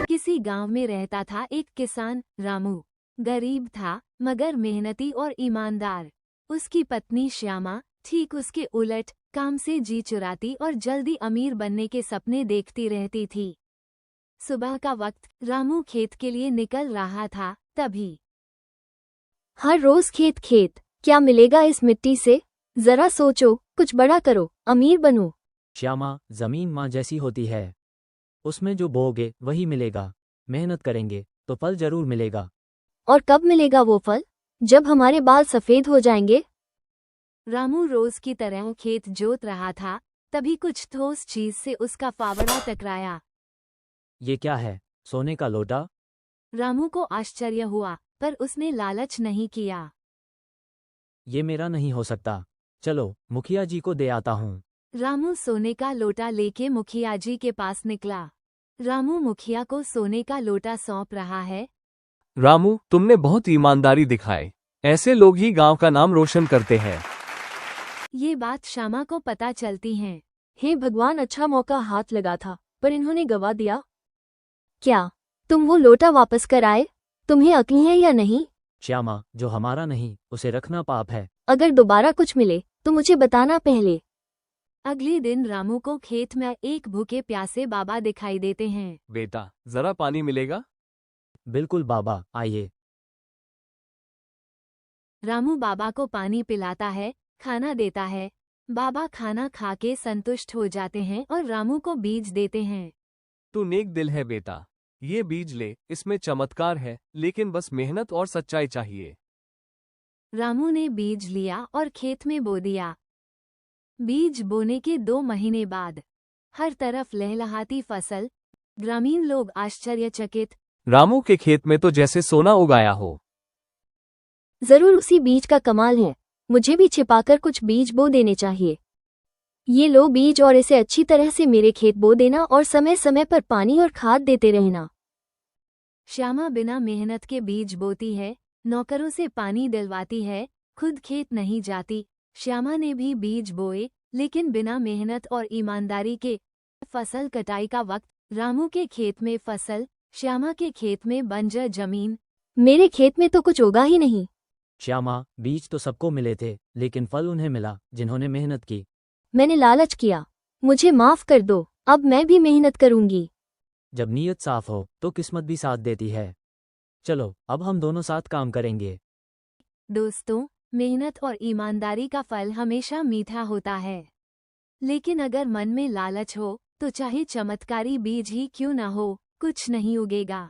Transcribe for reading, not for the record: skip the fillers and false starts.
किसी गांव में रहता था एक किसान रामू। गरीब था मगर मेहनती और ईमानदार। उसकी पत्नी श्यामा ठीक उसके उलट काम से जी चुराती और जल्दी अमीर बनने के सपने देखती रहती थी। सुबह का वक्त रामू खेत के लिए निकल रहा था, तभी हर रोज खेत खेत, क्या मिलेगा इस मिट्टी से? जरा सोचो, कुछ बड़ा करो, अमीर बनो। श्यामा, जमीन माँ जैसी होती है, उसमें जो बोओगे वही मिलेगा। मेहनत करेंगे तो फल जरूर मिलेगा। और कब मिलेगा वो फल? जब हमारे बाल सफेद हो जाएंगे। रामू रोज की तरह खेत जोत रहा था, तभी कुछ ठोस चीज से उसका फावड़ा टकराया। ये क्या है? सोने का लोटा? रामू को आश्चर्य हुआ, पर उसने लालच नहीं किया। ये मेरा नहीं हो सकता, चलो मुखिया जी को दे आता हूँ। रामू सोने का लोटा लेके मुखिया जी के पास निकला। रामू मुखिया को सोने का लोटा सौंप रहा है। रामू, तुमने बहुत ईमानदारी दिखाई। ऐसे लोग ही गांव का नाम रोशन करते हैं। ये बात श्यामा को पता चलती है। हे भगवान, अच्छा मौका हाथ लगा था, पर इन्होंने गवा दिया। क्या तुम वो लोटा वापस कर आए? तुम्हें अक्ल है या नहीं? श्यामा, जो हमारा नहीं उसे रखना पाप है। अगर दोबारा कुछ मिले तो मुझे बताना पहले। अगले दिन रामू को खेत में एक भूखे प्यासे बाबा दिखाई देते हैं। बेटा, जरा पानी मिलेगा? बिल्कुल बाबा, आइए। रामू बाबा को पानी पिलाता है, खाना देता है। बाबा खाना खा के संतुष्ट हो जाते हैं और रामू को बीज देते हैं। तू नेक दिल है बेटा, ये बीज ले, इसमें चमत्कार है, लेकिन बस मेहनत और सच्चाई चाहिए। रामू ने बीज लिया और खेत में बो दिया। बीज बोने के 2 महीने बाद हर तरफ लहलहाती फसल। ग्रामीण लोग आश्चर्यचकित। रामू के खेत में तो जैसे सोना उगाया हो। जरूर उसी बीज का कमाल है। मुझे भी छिपाकर कुछ बीज बो देने चाहिए। ये लो बीज, और इसे अच्छी तरह से मेरे खेत बो देना और समय समय पर पानी और खाद देते रहना। श्यामा बिना मेहनत के बीज बोती है, नौकरों से पानी दिलवाती है, खुद खेत नहीं जाती। श्यामा ने भी बीज बोए, लेकिन बिना मेहनत और ईमानदारी के। फसल कटाई का वक्त। रामू के खेत में फसल, श्यामा के खेत में बंजर जमीन। मेरे खेत में तो कुछ उगा ही नहीं। श्यामा, बीज तो सबको मिले थे, लेकिन फल उन्हें मिला जिन्होंने मेहनत की। मैंने लालच किया, मुझे माफ कर दो। अब मैं भी मेहनत करूंगी। जब नीयत साफ हो तो किस्मत भी साथ देती है। चलो, अब हम दोनों साथ काम करेंगे। दोस्तों, मेहनत और ईमानदारी का फल हमेशा मीठा होता है, लेकिन अगर मन में लालच हो तो चाहे चमत्कारी बीज ही क्यों न हो, कुछ नहीं उगेगा।